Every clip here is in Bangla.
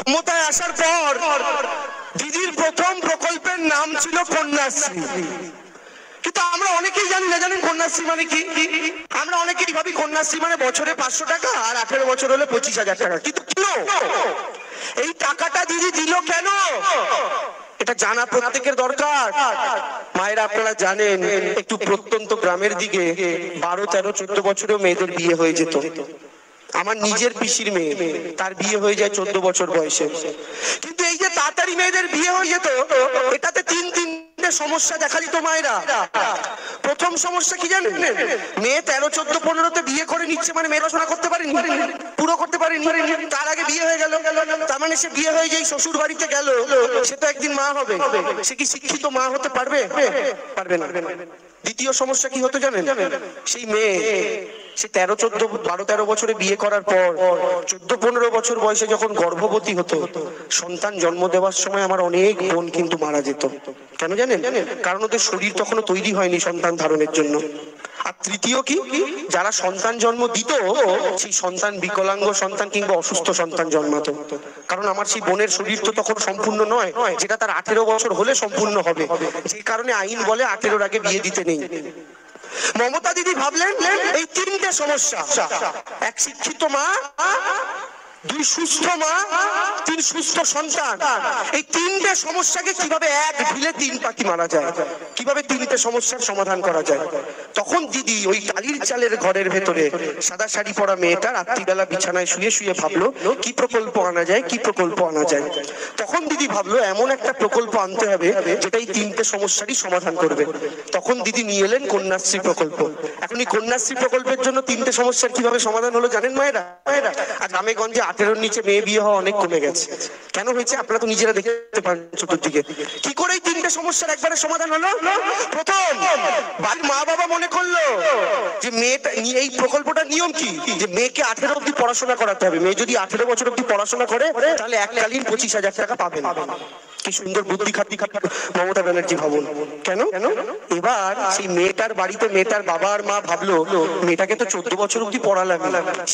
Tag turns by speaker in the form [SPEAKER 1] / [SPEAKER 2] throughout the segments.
[SPEAKER 1] ক্ষমতায় আসার পর দিদির প্রথম প্রকল্পের নাম ছিল কন্যাশ্রী। কিন্তু আমরা অনেকেই জানি না, জানেন কন্যাশ্রী মানে কি? আমরা অনেকেই ভাবি কন্যাশ্রী মানে বছরে 500 টাকা আর 18 বছর হলে 25,000 টাকা। কিন্তু কেন এই টাকাটা দিদি দিল, কেন এটা জানা প্রত্যেকের দরকার। মায়েরা আপনারা জানেন, একটু প্রত্যন্ত গ্রামের দিকে 12, 13, 14 বছরেও মেয়েদের বিয়ে হয়ে যেত। আমার নিজের পিসির মেয়ে, তার বিয়ে হয়ে যায় 14 বছর বয়সে। কিন্তু এই যে তাড়াতাড়ি মেয়েদের বিয়ে হয়ে যেত, এটাতে তিনটে সমস্যা দেখা দিত মায়েরা। প্রথম সমস্যা কি জানেন? মেয়ে 13, 14, 15তে বিয়ে করে নিচ্ছে, মানে মেয়ে পড়াশোনা করতে পারেনি, পুরো করতে পারেনি, তার আগে বিয়ে হয়ে গেল। তার মানে সে বিয়ে হয়ে যেই শ্বশুর বাড়িতে গেল, সে তো একদিন মা হবে। সে কি শিক্ষিত মা হতে পারবে? পারবে না। দ্বিতীয় সমস্যা কি হতো জানেন? সেই মেয়ে সে 13, 14, 12, 13 বছরে বিয়ে করার পর 14, 15 বছর বয়সে যখন গর্ভবতী হতো, সন্তান জন্ম দেওয়ার সময় আমার অনেক বোন কিন্তু মারা যেত। কেন জানেন? কারণ ওদের শরীর তখনও তৈরি হয়নি সন্তান ধারণের জন্য। আর তৃতীয় কি, যারা সন্তান জন্ম দিত সেই সন্তান বিকলাঙ্গ সন্তান কিংবা অসুস্থ সন্তান জন্মাতো। কারণ আমার সেই বোনের শরীর তো তখন সম্পূর্ণ নয়, যেটা তার 18 বছর হলে সম্পূর্ণ হবে। যে কারণে আইন বলে 18-র আগে বিয়ে দিতে নেই। মমতা দিদি ভাবলেন এই তিনটে সমস্যা, এক শিক্ষিত মা, 2 সুস্থ মা, 3 সুস্থ সন্তান, এই তিনটে সমস্যাকে কিভাবে এক ঢিলে 3 পাখি মারা যায়, কিভাবে তিনটে সমস্যার সমাধান করা যায়। তখন দিদি ওই টালির চালের ঘরের ভেতরে সাদা শাড়ি পরা মেয়েটা রাত্রিবেলা বিছানায় শুয়ে শুয়ে ভাবলো কি প্রকল্প আনা যায়, কি প্রকল্প আনা যায়। তখন দিদি ভাবলো এমন একটা প্রকল্প আনতে হবে যেটা এই তিনটে সমস্যারই সমাধান করবে। তখন দিদি নিয়ে এলেন কন্যাশ্রী প্রকল্প। এখন এই কন্যাশ্রী প্রকল্পের জন্য তিনটে সমস্যার কিভাবে সমাধান হলো জানেন মায়েরা? আর গ্রামে গঞ্জে 18-র নিচে মেয়ে বিয়ে হওয়া অনেক কমে গেছে। কেন হয়েছে আপনারা তো নিজেরা দেখতে পান চতুর্দিকে। কি করে এই তিনটে সমস্যার একবারে সমাধান হলো? প্রথম, বাড়ির মা বাবা মনে করলো যে মেয়েটা, এই প্রকল্পটার নিয়ম কি, যে মেয়েকে 18 অব্দি পড়াশোনা করাতে হবে। মেয়ে যদি 18 বছর অব্দি পড়াশোনা করে তাহলে এককালীন 25,000 টাকা পাবেন। কি সুন্দর বুদ্ধি খাটি মমতা ব্যানার্জি ভাবুন। কেন? এবার সেই মেয়েটার বাড়িতে মেয়েটার বাবা আর মা ভাবলো মেয়েটাকে তো 14 বছর অব্দি পড়ালাম,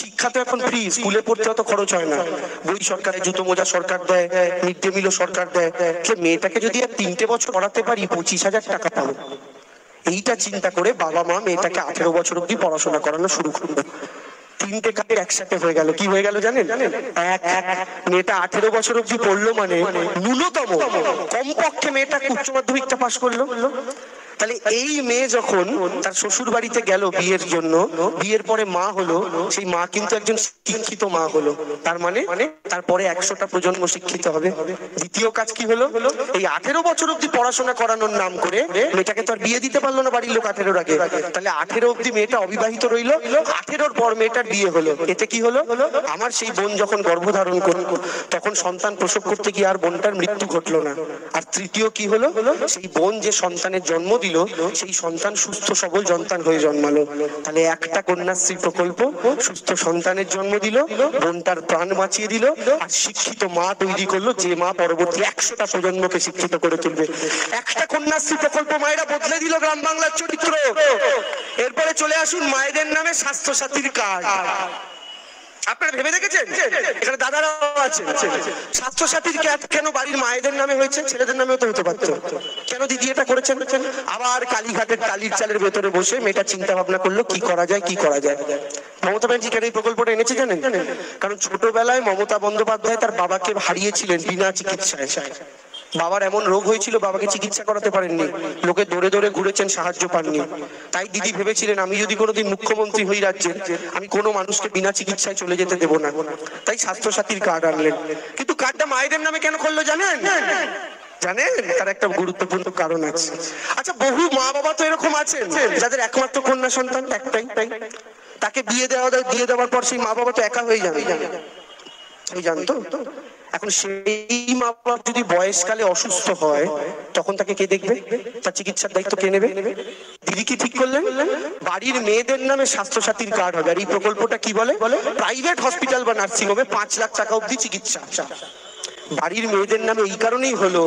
[SPEAKER 1] শিক্ষা তো এখন ফ্রি, স্কুলে পড়তে অত খরচ হয় না, বই সরকারের, জুতো মোজা সরকার দেয়, মিড ডে মিলও সরকার দেয়, মেয়েটাকে যদি আর 3টে বছর পড়াতে পারি 25,000 টাকা পাবো। এইটা চিন্তা করে বাবা মা মেয়েটাকে 18 বছর অব্দি পড়াশোনা করানো শুরু করলো। 3টে কাজে একসাথে হয়ে গেল। কি হয়ে গেল জানেন? এক, মেয়েটা 18 বছর অব্দি পড়লো, মানে ন্যূনতম কমপক্ষে মেয়েটা উচ্চ মাধ্যমিকটা পাশ করলো। তাহলে এই মেয়ে যখন তার শ্বশুর বাড়িতে গেল বিয়ের জন্য, বিয়ের পরে মা হলো, সেই মা কিন্তু একজন শিক্ষিত মা হলো। তার মানে তারপরে 100টা প্রজন্ম শিক্ষিত হবে। দ্বিতীয় কাজ কি হলো? এই 18 বছর অব্দি পড়াশোনা করানোর নাম করে মেয়েটাকে তো আর বিয়ে দিতে পারলো না বাড়ির লোক 18-র আগে, তাহলে 18 অব্দি মেয়েটা অবিবাহিত রইলো, 18-র পর মেয়েটার বিয়ে হলো। এতে কি হলো? আমার সেই বোন যখন গর্ভধারণ করলো তখন সন্তান প্রসব করতে গিয়ে আর বোনটার মৃত্যু ঘটলো না। আর তৃতীয় কি হলো? সেই বোন যে সন্তানের জন্ম দিল সেই সন্তান সুস্থ সবল সন্তান হয়ে জন্মালো। তাহলে একটা কন্যাশ্রী প্রকল্প সুস্থ সন্তানের জন্ম দিল, বোনটার প্রাণ বাঁচিয়ে দিল, আর শিক্ষিত মা তৈরি করলো, যে মা পরবর্তী 100টা প্রজন্মকে শিক্ষিত করে তুলবে। একটা কন্যাশ্রী প্রকল্প মায়েরা বদলে দিল গ্রাম বাংলার চরিত্র। এরপরে চলে আসুন মায়েদের নামে স্বাস্থ্য সাথীর কার্ড। আপনারা ভেবে দেখেছেন? এখানে দাদারাও আছেন। স্বাস্থ্য সাথীর কার্ড কেন বাড়ির মায়েদের নামে হয়েছে? ছেলেদের নামেও তো হতে পারতো। কেন দিদি এটা করেছেন? আবার কালীঘাটের টালির চালের ভেতরে বসে মেয়েটা চিন্তা ভাবনা করলো কি করা যায়, কি করা যায়। মমতা ব্যানার্জি কেন এই প্রকল্পটা এনেছে জানেন? কারণ ছোটবেলায় মমতা বন্দ্যোপাধ্যায় তার বাবাকে হারিয়েছিলেন বিনা চিকিৎসায়। বাবার এমন রোগ হয়েছিল বাবাকে চিকিৎসা করাতে পারেননি, লোকে দৌড়ে দৌড়ে ঘুরেছেন, সাহায্য পাননি। তাই দিদি ভেবেছিলেন আমি যদি কোনোদিন মুখ্যমন্ত্রী হই রাজ্যের, আমি কোনো মানুষকে বিনা চিকিৎসায় চলে যেতে দেবো না। তাই স্বাস্থ্য সাথীর কার্ড আনলেন। কিন্তু কার্ডটা মায়েদের নামে কেন করলো জানেন? জানেন তার একটা গুরুত্বপূর্ণ কারণ আছে। আচ্ছা, বহু মা বাবা তো এরকম আছেন যাদের একমাত্র কন্যা সন্তান একটাই, তাকে বিয়ে দেওয়ার পর সেই মা বাবা তো একা হয়ে যাবে, জানতো? এখন সেই মা বাবা যদি বয়সকালে অসুস্থ হয় তখন তাকে কে দেখবে? তার চিকিৎসার দায়িত্ব কে নেবে? দিদি কি ঠিক করলেন? বাড়ির মেয়েদের নামে স্বাস্থ্য সাথীর কার্ড হবে। আর এই প্রকল্পটা কি বলে? প্রাইভেট হসপিটাল বা নার্সিং হোমে 5 লাখ টাকা অব্দি চিকিৎসা। বাড়ির মেয়েদের নামে এই কারণেই হলো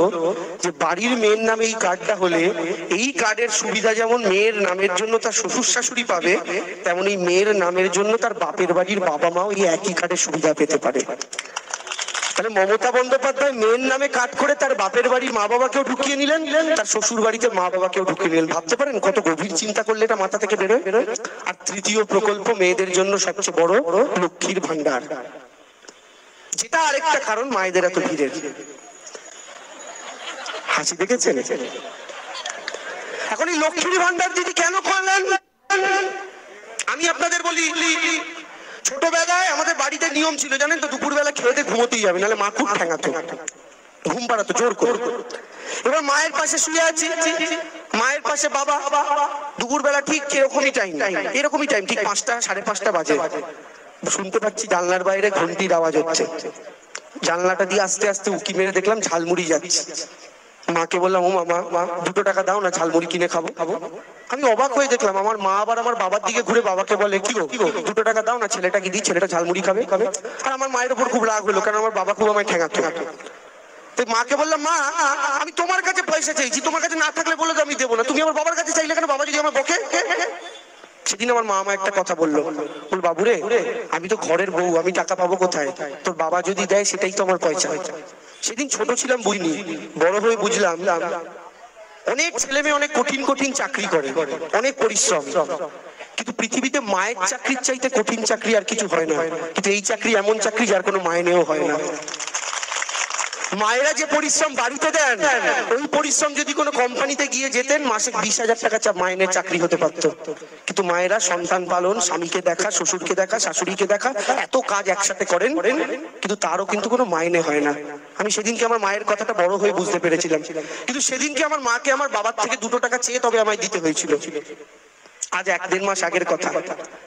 [SPEAKER 1] যে বাড়ির মেয়ের নামে এই কার্ডটা হলে এই কার্ডের সুবিধা যেমন মেয়ের নামের জন্য তার শ্বশুর শাশুড়ি পাবে, তেমন এই মেয়ের নামের জন্য তার বাপের বাড়ির বাবা মাও এই একই কার্ডের সুবিধা পেতে পারে। তাহলে মমতা বন্দ্যোপাধ্যায় মেয়ের নামে কাট করে তার বাপের বাড়ির মা বাবাকেও ঢুকিয়ে নিলেন, তার শ্বশুর বাড়িতে মা বাবাকেও ঢুকিয়ে নিলেন। ভাবতে পারেন কত গভীর চিন্তা করলে এটা মাথা থেকে বেরোয়। আর তৃতীয় প্রকল্প মেয়েদের জন্য সবচেয়ে বড় লক্ষ্মীর ভান্ডার, যেটা আরেকটা কারণ মায়েদের এত ভিড়ের। হাসি দেখেছেন? এখন এই লক্ষ্মীর ভান্ডার দিদি কেন করলেন আমি আপনাদের বলি। ছোটবেলায় আমাদের বাড়িতে নিয়ম ছিল জানেন তো, দুপুরবেলা খেতে ঘুমোতেই যাবে, নাহলে মা খুব ঠ্যাঙাতো, ঘুম পাড়াতো জোর করে। এবার মায়ের পাশে শুয়ে আছি, মায়ের পাশে বাবা, দুপুরবেলা ঠিক এরকমই টাইম, ঠিক 5টা 5:30 বাজে। শুনতে পাচ্ছি জানলার বাইরে ঘন্টির আওয়াজ হচ্ছে। জানলাটা দিয়ে আস্তে আস্তে উকি মেরে দেখলাম ঝালমুড়ি যাচ্ছে। মাকে বললাম, ও মা 2 টাকা দাও না, ঝালমুড়ি কিনে খাবো। আমি অবাক হয়ে দেখলাম আমার মা আবার আমার বাবার দিকে ঘুরে বাবাকে বলে, কি গো 2 টাকা দাও না, ছেলেটাকে দিই, ছেলেটা ঝালমুড়ি খাবে। আর আমার মায়ের উপর খুব রাগ হলো, কারণ আমার বাবা খুব আমায় ঠেঙাতো। তো মাকে বললাম, মা আমি তোমার কাছে পয়সা চাইছি, তোমার কাছে না থাকলে বলে তো আমি দেবো না, তুমি আমার বাবার কাছে চাইলে কেন? বাবা যদি আমার বকে। সেদিন আমার মা আমার একটা কথা বললো, বল বাবুরে আমি তো ঘরের বউ, আমি টাকা পাবো কোথায়? তোর বাবা যদি দেয় সেটাই তো আমার পয়সা। সেদিন ছোট ছিলাম বুঝিনি, বড় হয়ে বুঝলাম অনেক ছেলে মেয়ে অনেক কঠিন কঠিন চাকরি করে, অনেক পরিশ্রম, কিন্তু পৃথিবীতে মায়ের চাকরির চাইতে কঠিন চাকরি আর কিছু হয় না। কিন্তু এই চাকরি এমন চাকরি যার কোনো মাইনেও হয় না। মায়েরা যে পরিশ্রম বাড়িতে দেন, ওই পরিশ্রম যদি কোনো কোম্পানিতে গিয়ে যেতেন মাসে 20,000 টাকা মাইনের চাকরি হতে পারত। কিন্তু মায়েরা সন্তান পালন, স্বামীকে দেখা, শ্বশুরকে দেখা, শাশুড়িকে দেখা, এত কাজ একসাথে করেন, কিন্তু তারও কিন্তু কোনো মাইনে হয় না। আমি সেদিনকে আমার মায়ের কথাটা বড় হয়ে বুঝতে পেরেছিলাম। কিন্তু সেদিনকে আমার মাকে আমার বাবার থেকে 2 টাকা চেয়ে তবে আমায় দিতে হয়েছিল। আজ 1-1.5 মাস আগের কথা,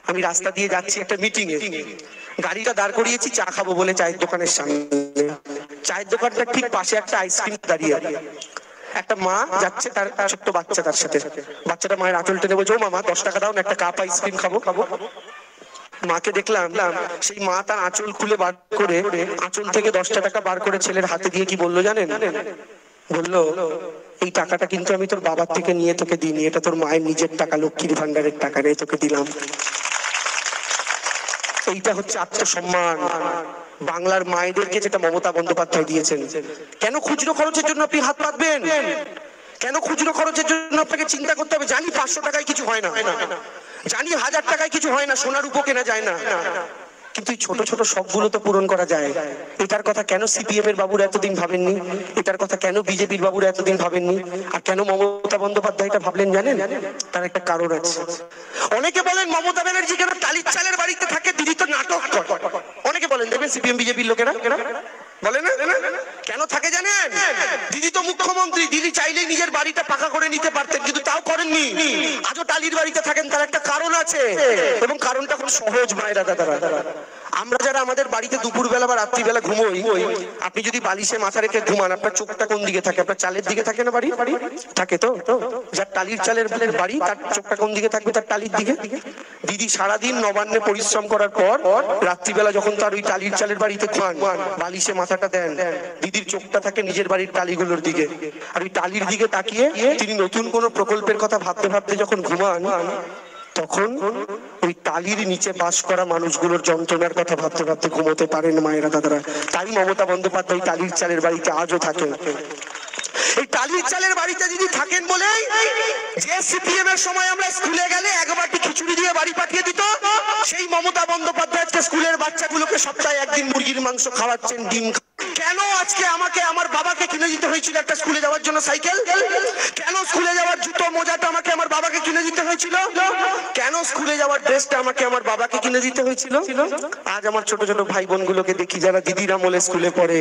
[SPEAKER 1] আমি রাস্তা দিয়ে যাচ্ছি একটা মিটিং এ, গাড়িটা দাঁড় করিয়েছি চা খাবো বলে চায়ের দোকানের সামনে। চায়ের দোকানটার ঠিক পাশে একটা আইসক্রিম দাঁড়িয়ে, একটা মা যাচ্ছে, তার ছোট্ট বাচ্চা তার সাথে। বাচ্চাটা মায়ের আঁচল টেনে বলছে, ও মামা 10 টাকা দাও না, একটা কাপ আইসক্রিম খাবো। মাকে দেখলাম সেই মা তার আঁচল খুলে বার করে, আঁচল থেকে 10 টাকা বার করে ছেলের হাতে দিয়ে কি বললো জানেন? বললো, এই টাকাটা কিন্তু আমি তোর বাবার থেকে নিয়ে তোকে দিইনি, এটা তোর মায়ের নিজের টাকা, লক্ষ্মীর ভান্ডারের টাকা রে, তোকে দিলাম। এইটা হচ্ছে আত্মসম্মান বাংলার মায়েদেরকে, যেটা মমতা বন্দ্যোপাধ্যায় দিয়েছেন। কেন খুচরো খরচের জন্য আপনি হাত পাতবেন? কেন খুচরো খরচের জন্য আপনাকে চিন্তা করতে হবে? জানি 500 টাকায় কিছু হয় না, জানি 1000 টাকায় কিছু হয় না, সোনার উপর কেনা যায় না, কিন্তু ছোট ছোট শখগুলো তো পূরণ করা যায়। এটার কথা কেন সিপিএম এর বাবুরা এতদিন ভাবেননি? এটার কথা কেন বিজেপির বাবুরা এতদিন ভাবেননি? আর কেন মমতা বন্দ্যোপাধ্যায় এটা ভাবলেন জানেন? তার একটা কারণ আছে। অনেকে বলেন মমতা ব্যানার্জি কেন টালির চালের বাড়িতে থাকে, দিদি তো নাটক করে। অনেকে বলেন, দেখবেন সিপিএম বিজেপির লোকেরা বলে না, কেন থাকে জানেন? দিদি তো মুখ্যমন্ত্রী, দিদি চাইলেই নিজের বাড়িটা পাকা করে নিতে পারতেন, কিন্তু তাও করেননি। আজও টালির বাড়িতে থাকেন, তার একটা কারণ আছে, এবং কারণটা খুব সহজ। মায়েরা দাদারা, আমরা যারা আমাদের বাড়িতে দুপুরবেলা বা রাত্রিবেলা ঘুমোই, আপনি যদি বালিশে মাথা রেখে ঘুমান, আপনার চোখটা কোন দিকে থাকে? আপনার চালের দিকে থাকে না? বাড়ি থাকে তো। যার টালির চালের বাড়ি, তার চোখটা কোন দিকে থাকবে? তার টালির দিকে। দিদি সারাদিন নবান্নে পরিশ্রম করার পর রাত্রিবেলা যখন তার ওই টালির চালের বাড়িতে খান, বালিশে মাথাটা দেন, দিদির চোখটা থাকে নিজের বাড়ির টালিগুলোর দিকে। আর ওই টালির দিকে তাকিয়ে তিনি নতুন কোনো প্রকল্পের কথা ভাবতে ভাবতে যখন ঘুমান, তখন ওই টালির নিচে বাস করা মানুষগুলোর যন্ত্রণার কথা ভাবতে ভাবতে ঘুমোতে পারেন মায়েরা দাদারা। তাই মমতা বন্দ্যোপাধ্যায় টালির চালের বাড়িতে আজও থাকেন। এই টালির চালের বাড়িতে যদি থাকেন বলে যে সিপিএম এর সময় আমরা স্কুলে গেলে একবারটি খিচুড়ি দিয়ে বাড়ি পাঠিয়ে দিত, সেই মমতা বন্দ্যোপাধ্যায় আজকে স্কুলের বাচ্চাগুলোকে সপ্তাহে একদিন মুরগির মাংস খাওয়াচ্ছেন, ডিম। কেন আজকে আমাকে আমার বাবাকে কিনে দিতে হয়েছিল একটা স্কুলে যাওয়ার জন্য সাইকেল? কেন স্কুলে যাওয়ার জুতো মোজাটা আমাকে আমার বাবাকে কিনে দিতে হয়েছিল? কেন স্কুলে যাওয়ার ড্রেসটা আমাকে আমার বাবাকে কিনে দিতে হয়েছিল? আজ আমার ছোট ছোট ভাই বোনগুলোকে দেখি যারা দিদির আমলে স্কুলে পড়ে,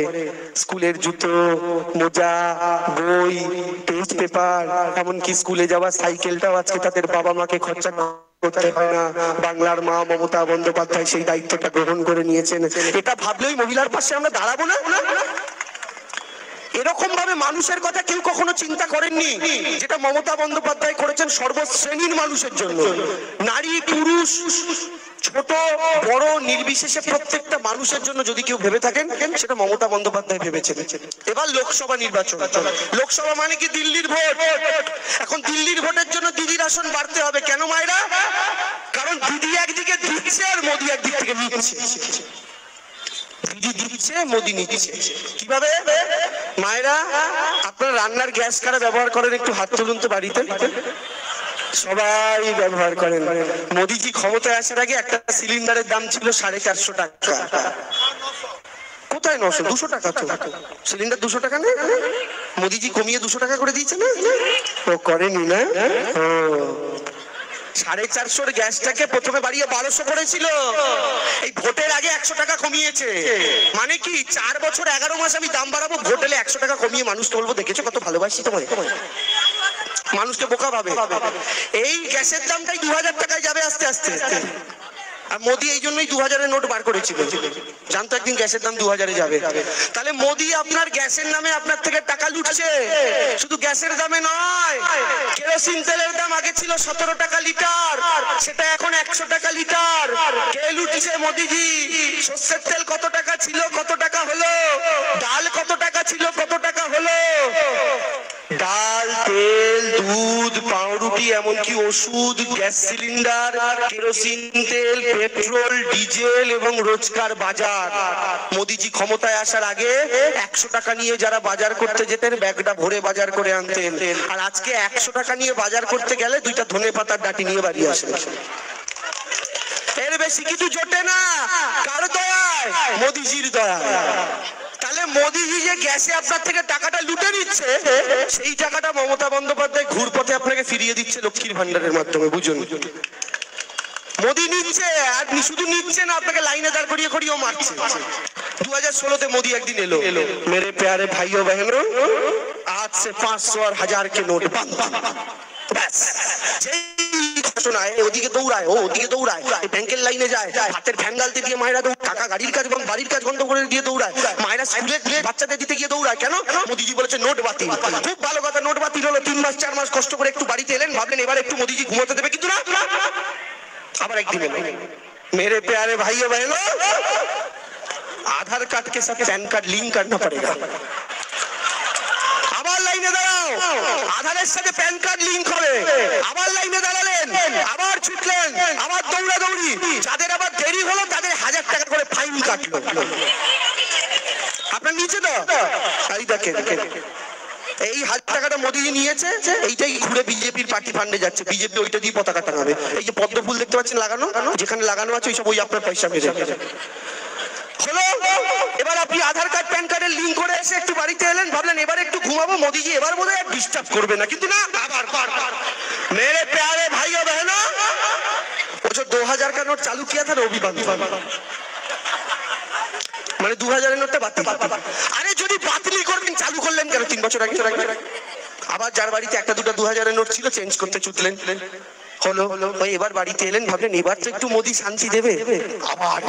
[SPEAKER 1] স্কুলের জুতো, মোজা, বই, টেস্ট পেপার, এমনকি স্কুলে যাওয়া সাইকেলটাও আজকে তাদের বাবা মাকে খরচা করতে হয় না। বাংলার মা মমতা বন্দ্যোপাধ্যায় সেই দায়িত্বটা গ্রহণ করে নিয়েছেন। এটা ভাবলেই মহিলার পাশে আমরা দাঁড়াবো না? এরকম ভাবে মানুষের কথা কেউ কখনো চিন্তা করেননি, যেটা মমতা বন্দ্যোপাধ্যায় করেছেন সর্বশ্রেণীর মানুষের জন্য। নারী পুরুষ ছোট বড় নির্বিশেষে প্রত্যেকটা মানুষের জন্য যদি কেউ ভেবে থাকেন, সেটা মমতা বন্দ্যোপাধ্যায় ভেবেছেন। এবার লোকসভা নির্বাচন, লোকসভা মানে কি দিল্লির ভোট। এখন দিল্লির ভোটের জন্য দিদির আসন বাড়তে হবে। কেন মায়েরা? কারণ দিদি একদিকে দিচ্ছে আর মোদি একদিক থেকে নিচ্ছে। দিদি দিচ্ছে, মোদি নিচ্ছে। কিভাবে? মায়েরা আপনার রান্নার গ্যাস কারা ব্যবহার করেন একটু হাত তুলুন তো বাড়িতে। সবাই ব্যবহার করেন। মোদিজি ক্ষমতায় আসার আগে একটা সিলিন্ডারের দাম ছিল 450 টাকা। কোথায় 900? 200 টাকা তো সিলিন্ডার। 200 টাকা না, মোদিজি কমিয়ে 200 টাকা করে দিয়েছে না? ও করেনি না? 450 গ্যাসটাকে প্রথমে বাড়িয়ে 1200 করেছিল। এই ভোটের আগে 100 টাকা কমিয়েছে। মানে কি 4 বছর 11 মাস আমি দাম বাড়াবো, ভোট এলে 100 টাকা কমিয়ে মানুষকে বলবো দেখেছো কত ভালোবাসি তোমায়। মানুষকে বোকা ভাবে। এই গ্যাসের দামটাই 2000 টাকায় যাবে আস্তে আস্তে। আর মোদি এই জন্যই 2000-এর নোট বার করেছিল, জানতো একদিন গ্যাসের দাম 2000-এ যাবে। তাহলে মোদি আপনার গ্যাসের নামে আপনার থেকে টাকা লুটছে। শুধু গ্যাসের দামে নয়, কেরোসিন তেলের দাম আগে ছিল 17 টাকা লিটার, সেটা এখন 100 টাকা লিটার। কে লুটছে? মোদিজি। সর্ষের তেল কত টাকা ছিল, কত টাকা হলো? ডাল কত টাকা ছিল, কত টাকা হলো? ডাল, তেল, দুধ, পাউরুটি, এমনকি ওষুধ, গ্যাস সিলিন্ডার, কেরোসিন তেল, পেট্রোল, ডিজেল এবং রোজকার বাজার। মোদিজি ক্ষমতায় আসার আগে 100 টাকা নিয়ে যারা বাজার করতে যেতেন ব্যাগটা ভরে বাজার করে আনতেন, আর আজকে 100 টাকা নিয়ে বাজার করতে গেলে 2টা ধনে পাতার ডাটি নিয়ে বাড়ি আসেন। এর বেশি কিছু জোটে না। কার দয়ায়? মোদিজির দয়ায়। তাহলে মোদিজি যে গ্যাসে আপনার থেকে টাকাটা লুটে নিচ্ছে, সেই টাকাটা মমতা বন্দ্যোপাধ্যায় ঘুরপথে আপনাকে ফিরিয়ে দিচ্ছে লক্ষ্মীর ভান্ডারের মাধ্যমে। বুঝুন, মোদি নিচ্ছে, আর শুধু নিচ্ছে না, আপনাকে লাইনে দাঁড় করিয়ে করিয়েও মারছে। 2016-তে মোদি একদিন এলো, মেরে প্যারে ভাইও বহনো, আজ সে 500 और 1000 के নোট বন্ধ। ব্যাস, ওদিকে দৌড়ায়, ও ওদিকে দৌড়ায়, ব্যাংকের লাইনে যায়, হাতের ফ্যান গালতে দিয়ে মায়েরা দৌড়, কাকা গাড়ির কাজ এবং বাড়ির কাজ বন্ধ করে দিয়ে দৌড়ায়, মায়েরা স্কুলে বাচ্চাদের দিতে গিয়ে দৌড়ায়। কেন? মোদিজি বলেছে নোট বাতিল। খুব ভালো কথা, নোট বাতিল হলো। 3 মাস 4 মাস কষ্ট করে একটু বাড়িতে এলেন, ভাবলেন এবার একটু মোদিজি ঘুমাতে দেবে, কিন্তু না। আবার একদিন এলো, मेरे प्यारे भाइयों बहनों, आधार कार्ड के साथ पैन कार्ड लिंक करना पड़ेगा। আবার লাইনে দাঁড়াও, আধারের সাথে প্যান কার্ড লিংক হবে। আবার লাইনে দাঁড়ালেন, আবার ছুটলেন, আবার দৌড়াদৌড়ি। যাদের আবার দেরি হলো তাদের 1000 টাকা করে ফাইন কাটলো। আপনার নিচে তো তাই দেখেন, এই 1000 টাকাটা মোদিজি নিয়েছে, এইটাই ঘুরে বিজেপির পার্টি ফান্ডে যাচ্ছে। বিজেপি ওইটা দিয়ে পতাকা টাঙাবে। এই যে পদ্ম ফুল দেখতে পাচ্ছেন লাগানো, যেখানে লাগানো আছে ওই সব ওই আপনার পয়সা মেরে হলো। এবার আপনি আধার কার্ড প্যান কার্ডের লিংক করে এসে একটু বাড়িতে এলেন, ভাবলেন এবার একটু ঘুমাবো, মোদিজি এবার বোধহয় ডিস্টার্ব করবে না, কিন্তু না, আবার मेरे प्यारे भाइयों बहनों, वो जो 2000 का नोट चालू किया था ना, वो भी बंद। মানে 2000-এর নোটটা বাতিল। আরে যদি বাতিল করবেন চালু করলেন কেন 3 বছর আগে? আবার যার বাড়িতে একটা দুটো 2000-এর নোট ছিল চেঞ্জ করতে ছুটলেন। হলো, ওই এবার বাড়িতে এলেন, ভাবলেন এবার তো একটু মোদি শান্তি দেবে। আবার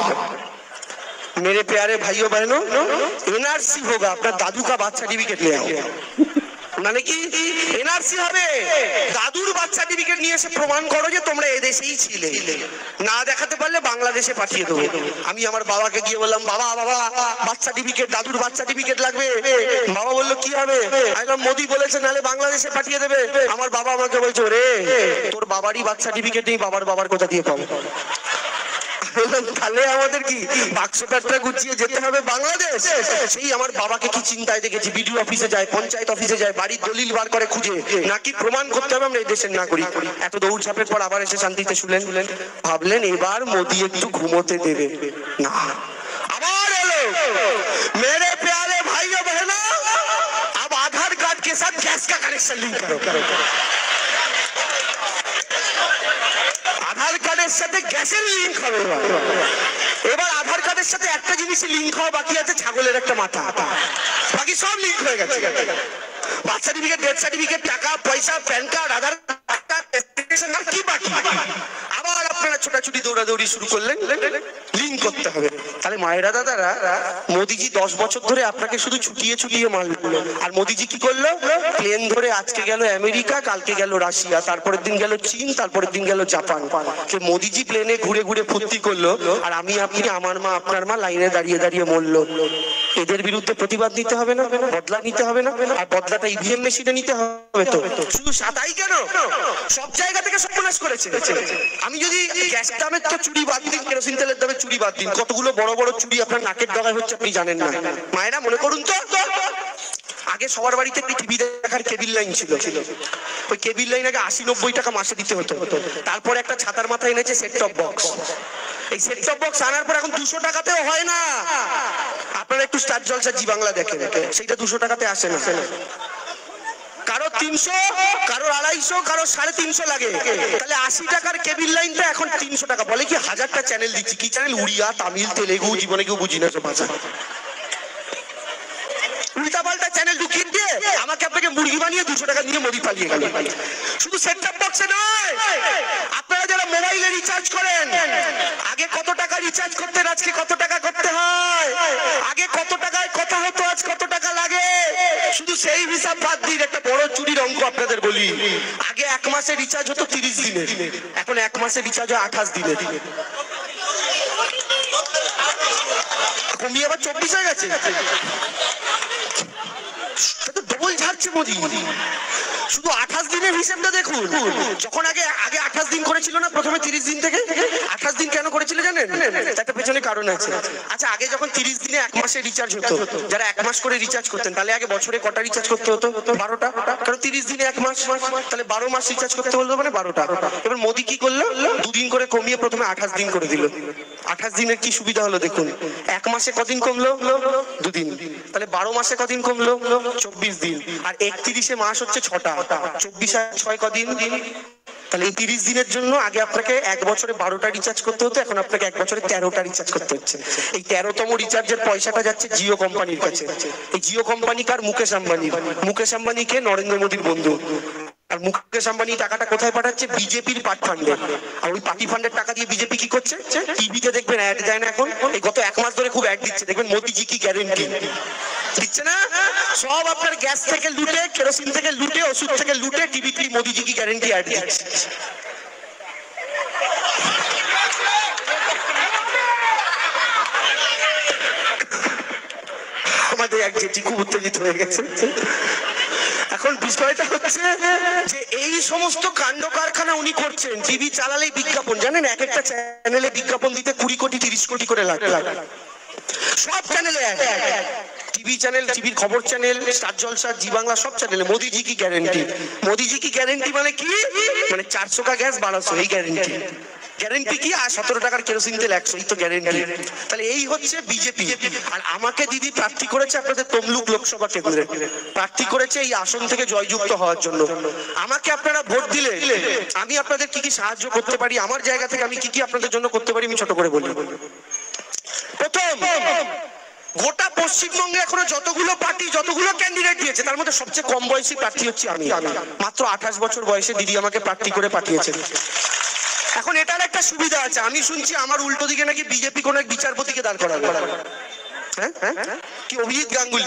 [SPEAKER 1] मेरे प्यारे भाइयों बहनों, एनआरसी होगा, আপনার দাদু का বার্থ সার্টিফিকেট নিয়ে आओ। মানে কি এনআরসি হবে? দাদুর বার্থ সার্টিফিকেট নিয়ে এসে প্রমাণ করো যে তোমরা এদেশেই ছিলে। না দেখাতে পারলে বাংলাদেশে পাঠিয়ে দেবো। আমি আমার বাবাকে গিয়ে বললাম, বাবা বাবা বার্থ সার্টিফিকেট, দাদুর বার্থ সার্টিফিকেট লাগবে। বাবা বললো কি হবে? একদম মোদি বলেছে নালে বাংলাদেশে পাঠিয়ে দেবে। আমার বাবা আমাকে বলছে, রে তোর বাবারই বার্থ সার্টিফিকেট নেই, বাবার কোথা দিয়ে পাবো? তাহলে আমাদের কি বাক্সটা গুছিয়ে যেতে হবে বাংলাদেশ? সেই আমার বাবাকে কি চিন্তায় দেখেছি, বিডিও অফিসে যায়, পঞ্চায়েত অফিসে যায়, বাড়ির দলিল বার করে খুঁজে, নাকি প্রমাণ করতে হবে আমরা এই দেশের নাগরিক। এত দৌড়ঝাঁপের পর আবার এসে শান্তিতে শুলেন, ভাবলেন এবার মোদি একটু ঘুমোতে দেবে না। আবার এলো, मेरे प्यारे भाइयों बहनों, अब आधार कार्ड के साथ गैस का कनेक्शन लिंक करो। আধার কার্ডের সাথে গ্যাসের লিংক হবে। এবার আধার কার্ডের সাথে একটা জিনিসই লিংক হওয়া বাকি আছে, ছাগলের একটা মাথা। বাকি সব লিংক হয়ে গেছে। বার্থ সার্টিফিকেট, ডেথ সার্টিফিকেট, টাকা পয়সা, প্যান কার্ড, আধার কার্ড, কি বাকি? আবার আপনারা ছোটাছুটি দৌড়াদৌড়ি শুরু করলেন, লিংক করতে হবে। তাহলে মায়েরা দাদারা, মোদিজি 10 বছর ধরে আপনাকে শুধু ছুটিয়ে ছুটিয়ে মারলো। আর মোদিজি কি করলো? প্লেন ধরে আজকে গেল আমেরিকা, কালকে গেল রাশিয়া, তারপরের দিন গেল চীন, তারপরের দিন গেল জাপান। মোদিজি প্লেনে ঘুরে ঘুরে ফুর্তি করলো, আর আমি আপনি, আমার মা আপনার মা লাইনে দাঁড়িয়ে দাঁড়িয়ে মরলো। এদের বিরুদ্ধে প্রতিবাদ নিতে হবে না? বদলা নিতে হবে না? আর বদলাটা ইভিএম মেশিনে নিতে হবে তো। শুধু সাদাই কেন, সব জায়গা থেকে সর্বনাশ করেছে। আমি যদি গ্যাস দামের তো চুরি বাদ দিই, কেরোসিন তেলের দামে চুরি বাদ দিন, কতগুলো বড় বড় চুরি আপনার নাকের ডগায় হচ্ছে আপনি জানেন না। মায়েরা মনে করুন তো, আগে সবার বাড়িতে একটি টিভি দেখার কেবিল লাইন ছিল। ওই কেবিল লাইন আগে 80-90 টাকা মাসে দিতে হতো। তারপরে একটা ছাতার মাথায় এনেছে সেট টপ বক্স। এই সেট টপ বক্স আনার পর এখন 200 টাকাতেও হয় না। আপনারা একটু স্টার জলসা জি বাংলা দেখেন, সেইটা 200 টাকাতে আসে না। কারো 300, কারো 250, কারো 350 লাগে। তাহলে 80 টাকার কেবিল লাইনটা এখন 300 টাকা। বলে কি 1000টা চ্যানেল দিচ্ছি। কি চ্যানেল? উড়িয়া, তামিল, তেলেগু, জীবনে কেউ বুঝি না সব ভাষা। উল্টা পাল্টা চ্যানেল ঢুকিয়ে দিয়ে আমাকে আপনাকে মুরগি বানিয়ে 200 টাকা নিয়ে মোদি পালিয়ে গেল। শুধু সেট টপ বক্সে নয়, আপনারা যারা মোবাইলে রিচার্জ করেন, আগে কত টাকা রিচার্জ করতেন, আজকে কত টাকা করতে হয়। আগে কত টাকায় কথা হতো, আজ কত টাকা লাগে। শুধু সেই হিসাব বাদ দিন, একটা বড় চুরির অঙ্ক আপনাদের বলি। আগে 1 মাসে রিচার্জ হতো 30 দিনের, এখন 1 মাসে রিচার্জ হয় 28 দিনের। কমিয়ে আবার 24 হয়ে গেছে। ডবল ঝাড়ছে মোদি। শুধু 28 দিনের হিসেবটা দেখুন। যখন আগে 28 দিন করেছিল না, প্রথমে 30 দিন থেকে 28 দিন কেন করেছিল জানেন? তার পেছনে কারণ আছে। আচ্ছা, আগে যখন 30 দিনে 1 মাসে রিচার্জ হতো, যারা 1 মাস করে রিচার্জ করতেন, তাহলে আগে বছরে কটা রিচার্জ করতে হতো? 12টা। কারণ 30 দিনে 1 মাস, তাহলে 12 মাস রিচার্জ করতে হলো, মানে 12টা। এবার মোদি কি করলো? 2 দিন করে কমিয়ে প্রথমে 28 দিন করে দিল। 28 দিনের কি সুবিধা হলো দেখুন। 1 মাসে কদিন কমলো? 2 দিন। তাহলে 12 মাসে কদিন কমলো? 24 দিন। আর 31 মাস হচ্ছে 6টা। 24 আর 6 কদিন? তাহলে এই 30 দিনের জন্য আগে আপনাকে 1 বছরে 12টা রিচার্জ করতে হতো, এখন আপনাকে 1 বছরে 13টা রিচার্জ করতে হচ্ছে। এই 13তম রিচার্জের পয়সাটা যাচ্ছে জিও কোম্পানির কাছে। এই জিও কোম্পানি কার? মুকেশ আম্বানি। মুকেশ আম্বানি কে? নরেন্দ্র মোদীর বন্ধু। আর মুকেশ আম্বানি টাকাটা কোথায় পাঠাচ্ছে? বিজেপির পার্টি ফান্ডে। আর ওই পার্টি ফান্ডের টাকা দিয়ে বিজেপি কি করছে? টিভিতে দেখবেন অ্যাড যায় না এখন? এই গত 1 মাস ধরে খুব অ্যাড দিচ্ছে, দেখবেন মোদিজি কি গ্যারেন্টি দিচ্ছে না? সব আপনার গ্যাস থেকে লুটে, কেরোসিন থেকে লুটে, ওষুধ থেকে লুটে টিভিতে মোদিজি কি গ্যারেন্টি অ্যাড দিচ্ছে। আমাদের এক জেঠি খুব উত্তেজিত হয়ে গেছে। এখন বিষয়টা হচ্ছে যে এই সমস্ত কাণ্ড কারখানা উনি করছেন। টিভি চালালেই বিজ্ঞাপন, জানেন? এক একটা চ্যানেলে বিজ্ঞাপন দিতে 20 কোটি 30 কোটি করে লাগে। সব চ্যানেলে টিভি চ্যানেল, টিভির খবর চ্যানেল, স্টার জলসা, জি বাংলা, সব চ্যানেলে মোদিজি কি গ্যারেন্টি। মোদিজি কি গ্যারেন্টি মানে কি? মানে 400 কা গ্যাস 1200, এই গ্যারেন্টি। গ্যারেন্টি কি? আর 17 টাকার কেরোসিন তেল 100, এই তো গ্যারেন্টি। তাহলে এই হচ্ছে বিজেপি। আর আমাকে দিদি প্রার্থী করেছে আপনাদের তমলুক লোকসভা কেন্দ্রে, প্রার্থী করেছে এই আসন থেকে জয়যুক্ত হওয়ার জন্য। আমাকে আপনারা ভোট দিলে আমি আপনাদের কি কি সাহায্য করতে পারি, আমার জায়গা থেকে আমি কি কি আপনাদের জন্য করতে পারি, আমি ছোট করে বলি। প্রথম, গোটা পশ্চিমবঙ্গে এখনো যতগুলো পার্টি, যতগুলো ক্যান্ডিডেট দিয়েছে, তার মধ্যে সবচেয়ে কম বয়সী প্রার্থী হচ্ছে আমি। মাত্র 28 বছর বয়সে দিদি আমাকে প্রার্থী করে পাঠিয়েছে। এখন এটার একটা সুবিধা আছে, আমি শুনছি আমার উল্টো দিকে নাকি বিজেপি কোন এক বিচারপতিকে দাঁড় করাবে। কি অভিজিৎ গাঙ্গুলি,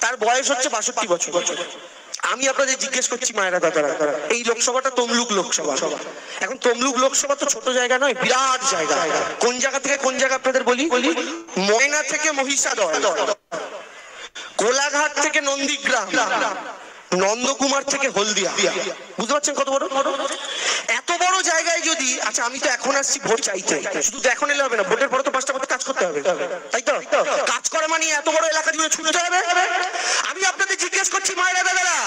[SPEAKER 1] তার বয়স হচ্ছে 62 বছর। আমি আপনাদের জিজ্ঞেস করছি মায়েরা দাদারা, এই লোকসভাটা তমলুক লোকসভা। এখন তমলুক লোকসভা তো ছোট জায়গা নয়, বিরাট জায়গা। কোন জায়গা থেকে কোন জায়গা আপনাদের বলি? ময়না থেকে মহিষাদল, কোলাঘাট থেকে নন্দীগ্রাম, নন্দকুমার থেকে হলদিয়া। বুঝতে পারছেন কত বড়? এত বড় জায়গায় যদি, আচ্ছা আমি তো এখন আসছি ভোট চাইতে, শুধু তো এখন এলে হবে না, ভোটের পরে তো 5টা মতো কাজ করতে হবে, তাই তো? কাজ করা মানে এত বড় এলাকা জুড়ে ছুটতে হবে। আমি আপনাদের জিজ্ঞেস করছি মায়েরা দাদারা,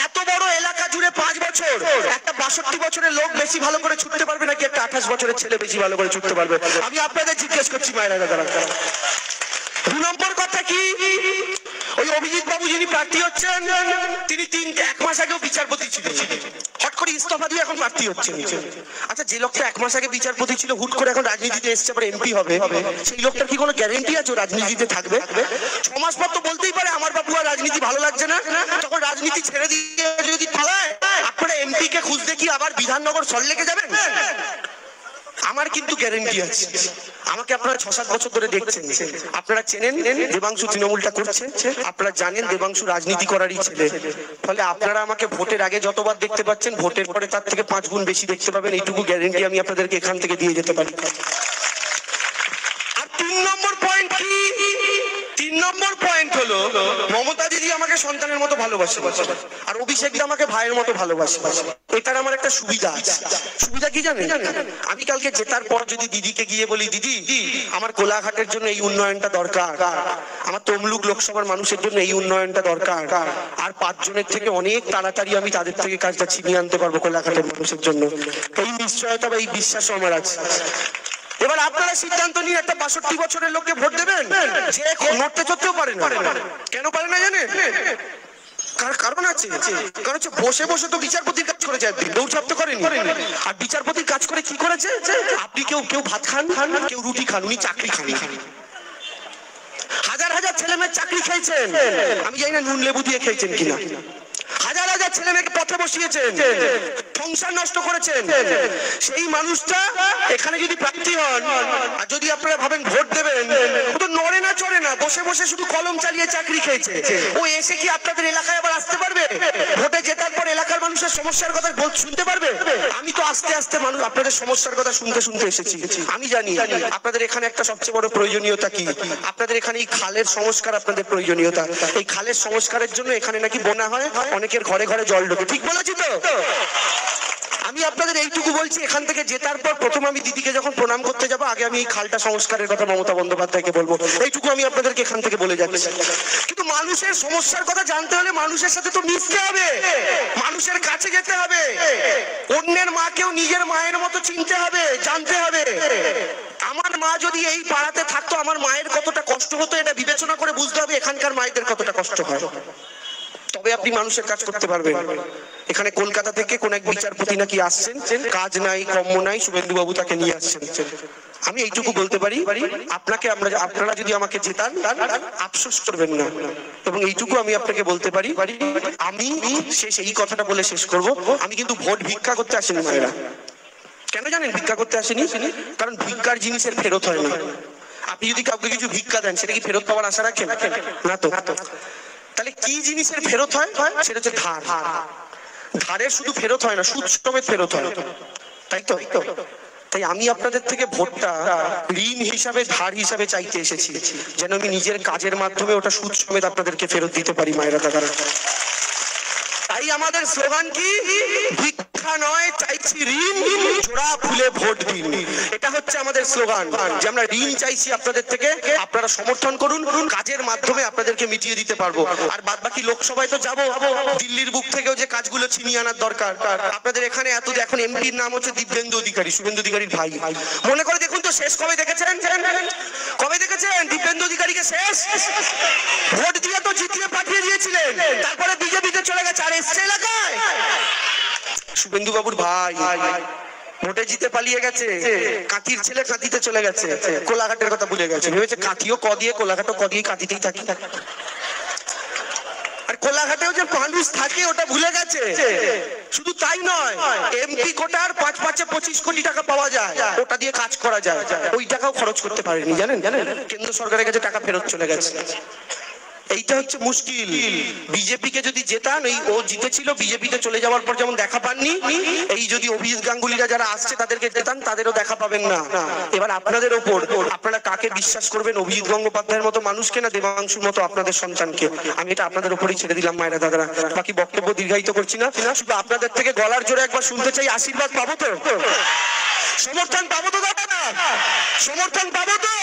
[SPEAKER 1] এত বড় এলাকা জুড়ে 5 বছর একটা 62 বছরের লোক বেশি ভালো করে ছুটতে পারবে নাকি একটা 28 বছরের ছেলে বেশি ভালো করে ছুটতে পারবে? আমি আপনাদের জিজ্ঞেস করছি মায়েরা দাদারা। 2 নম্বর কথা কি, ওই অভিজিৎ বাবু যিনি প্রার্থী হচ্ছেন, তিনি 1 মাস আগেও বিচারপতি ছিলেন, হট করে ইস্তফা দিয়ে এখন প্রার্থী হচ্ছেন। আচ্ছা, যে লোকটা 1 মাস আগে বিচারপতি ছিল, হুট করে এখন রাজনীতিতে এসছে, আবার এমপি হবে, সেই লোকটার কি কোনো গ্যারেন্টি আছে রাজনীতিতে থাকবে? 6 মাস পর তো বলতেই পারে আমার বাবু আর রাজনীতি ভালো লাগছে না, তখন রাজনীতি ছেড়ে দিয়ে যদি পালায়, আপনারা এমপি কে খুঁজতে কি আবার বিধাননগর সল্টলেকে যাবেন? আমার কিন্তু গ্যারেন্টি আছে। আমাকে আপনারা 6-7 বছর ধরে দেখছেন, আপনারা চেনেন দেবাংশু তৃণমূলটা করছে, আপনারা জানেন দেবাংশু রাজনীতি করারই ছেলে। ফলে আপনারা আমাকে ভোটের আগে যতবার দেখতে পাচ্ছেন, ভোটের পরে তার থেকে 5 গুণ বেশি দেখতে পাবেন, এইটুকু গ্যারেন্টি আমি আপনাদেরকে এখান থেকে দিয়ে যেতে পারি। আর 3 নম্বর পয়েন্ট কি? 3 নম্বর পয়েন্ট হলো মমতা দিদি আমাকে সন্তানের মতো ভালোবাসে, আর অভিষেক দা আমাকে ভাইয়ের মতো ভালোবাসে। এটার আমার একটা সুবিধা আছে। সুবিধা কি জানেন? আমি কালকে জেতার পর যদি দিদিকে গিয়ে বলি, দিদি আমার কোলাঘাটের জন্য এই উন্নয়নটা দরকার, আমার তমলুক লোকসভার মানুষের জন্য এই উন্নয়নটা দরকার, আর 5 জনের থেকে অনেক তাড়াতাড়ি আমি তাদের থেকে কাজটা ছিনিয়ে আনতে পারবো কোলাঘাটের মানুষের জন্য, এই নিশ্চয়তা বা এই বিশ্বাসও আমার আছে। এবার আপনারা সিদ্ধান্ত নিয়ে একটা 62 বছরের লোককে ভোট দেবেন যে নড়তে চড়তেও পারে না। কেন পারে না জানেন? কারণ আছে, কারণ হচ্ছে বসে বসে তো বিচারপতির কাজ করেছে, একদিন দৌড়ঝাঁপ তো করেনি। আর বিচারপতির কাজ করে কি করেছে? আপনি কেউ ভাত খান, কেউ রুটি খান, উনি চাকরি খান। হাজার হাজার ছেলে মেয়ের চাকরি খেয়েছেন, আমি জানি না নুন লেবু দিয়ে খেয়েছেন কিনা। হাজার হাজার ছেলে মেয়েকে পথে বসিয়েছেন, সংসার নষ্ট করেছেন। সেই মানুষটা এখানে যদি প্রার্থী হন, আর যদি আপনারা ভাবেন ভোট দেবেন, ও তো নড়ে না চড়ে না, বসে বসে শুধু কলম চালিয়ে চাকরি খেয়েছে। ও এসে কি আপনাদের এলাকায় আবার আসতে পারবে? ভোটে জেতার পর এলাকার মানুষের সমস্যার কথা শুনতে পারবে? আমি তো আস্তে আস্তে মানুষ আপনাদের সমস্যার কথা শুনতে শুনতে এসেছি। আমি জানি আপনাদের এখানে একটা সবচেয়ে বড় প্রয়োজনীয়তা কি। আপনাদের এখানে এই খালের সংস্কার আপনাদের প্রয়োজনীয়তা। এই খালের সংস্কারের জন্য এখানে নাকি বন্যা হয়, অনেকের ঘরে ঘরে জল ঢোকে। ঠিক বলেছি তো? আমি আপনাদের এইটুকু বলছি, এখান থেকে জেতার পর প্রথম আমি দিদিকে যখন প্রণাম করতে যাবো, আগে আমি এই খালটা সংস্কারের কথা মমতা বন্দ্যোপাধ্যায়কে বলবো। এইটুকু আমি আপনাদেরকে এখান থেকে বলে যাচ্ছি। কিন্তু মানুষের সমস্যার কথা জানতে হলে মানুষের সাথে তো মিশতে হবে, মানুষের কাছে যেতে হবে, অন্যের মাকেও নিজের মায়ের মতো চিনতে হবে, জানতে হবে। আমার মা যদি এই পাড়াতে থাকতো, আমার মায়ের কতটা কষ্ট হতো এটা বিবেচনা করে বুঝতে হবে এখানকার মায়েদের কতটা কষ্ট হয়। তবে আপনি মানুষের কাজ করতে পারবেন। এখানে কলকাতা থেকে কোন এক বিচারপতি নাকি আসছেন, কাজ নাই কর্ম নাই, শুভেন্দু বাবু তাকে নিয়ে আসছেন। আমি এইটুকু বলতে পারি, আপনারা যদি আমাকে জেতান, আফসোস করবেন না। এবং এইটুকু আমি আপনাকে বলতে পারি, আমি এই কথাটা বলে শেষ করব, আমি কিন্তু ভোট ভিক্ষা করতে আসিনি মায়েরা। কেন জানেন ভিক্ষা করতে আসেনি? কারণ ভিক্ষার জিনিসের ফেরত হয় না। আপনি যদি কাউকে কিছু ভিক্ষা দেন, সেটা কি ফেরত পাওয়ার আশা রাখেন? না তো। তাহলে কি জিনিসের ফেরত হয়? সেটা হচ্ছে ধার। ধারের শুধু ফেরত হয় না, সুদ সমেত ফেরত হয়, তাই তো? তাই আমি আপনাদের থেকে ভোটটা ঋণ হিসাবে, ধার হিসাবে চাইতে এসেছি, যেন আমি নিজের কাজের মাধ্যমে ওটা সুদ সমেত আপনাদেরকে ফেরত দিতে পারি মায়েরা দাদারা। তাই আমাদের স্লোগান কি? ভিক্ষা নয়, চাইছি ঋণ, জোড়া ফুলে ভোট দিন। এটা হচ্ছে আমাদের স্লোগান, যে আমরা ঋণ চাইছি আপনাদের থেকে, আপনারা সমর্থন করুন, কাজের মাধ্যমে আপনাদেরকে মিটিয়ে দিতে পারবো। আর বাদ বাকি লোকসভায় তো যাবো, দিল্লির বুক থেকেও যে কাজগুলো ছিনিয়ে আনার দরকার। আপনাদের এখানে এখন এমপির নাম হচ্ছে দিব্যেন্দু অধিকারী, শুভেন্দু অধিকারীর ভাই। মনে করে দেখুন তো, শেষ কবে দেখেছেন? কবে দেখেছেন দিব্যেন্দু অধিকারীকে শেষ? ভোট দিয়ে তো জিতিয়ে পাঠিয়ে দিয়েছিলেন, তারপরে বিজেপিতে চলে গেছে, আর এসছে এলাকায়। শুভেন্দু বাবুর ভাই ভোটে জিতে পালিয়ে গেছে, কাঁথির ছেলে কাঁথিতে চলে গেছে, কোলাঘাটের কথা ভুলে গেছে, ভেবেছে কাঁথিও ক দিয়ে, কোলাঘাটও ক দিয়ে, কাঁথিতেই থাকি। আর কোলাঘাটেও যে মানুষ থাকে ওটা ভুলে গেছে। শুধু তাই নয়, এমপি কোটার 5 25 কোটি টাকা পাওয়া যায়, ওটা দিয়ে কাজ করা যায়, ওই টাকাও খরচ করতে পারেনি। জানেন কেন্দ্র সরকারের কাছে টাকা ফেরত চলে গেছে। এইটা হচ্ছে মুশকিল। বিজেপিকে যদি জেতান, ও জিতেছিল, বিজেপিতে চলে যাওয়ার পর যেমন দেখা পাননি, এই যদি অভিজিৎ গাঙ্গুলিরা যারা আসছে তাদেরকে জেতান, তাদেরও দেখা পাবেন না। এবার আপনাদের ওপর, আপনারা কাকে বিশ্বাস করবেন, অভিজিৎ গঙ্গোপাধ্যায়ের মতো মানুষকে না দেবাংশুর মতো আপনাদের সন্তানকে। আমি এটা আপনাদের উপরেই ছেড়ে দিলাম মায়েরা দাদারা। বাকি বক্তব্য দীর্ঘায়িত করছি না, শুধু আপনাদের থেকে গলার জোরে একবার শুনতে চাই, আশীর্বাদ পাবো তো? সমর্থন পাবো তো দাদা? সমর্থন পাবো তো?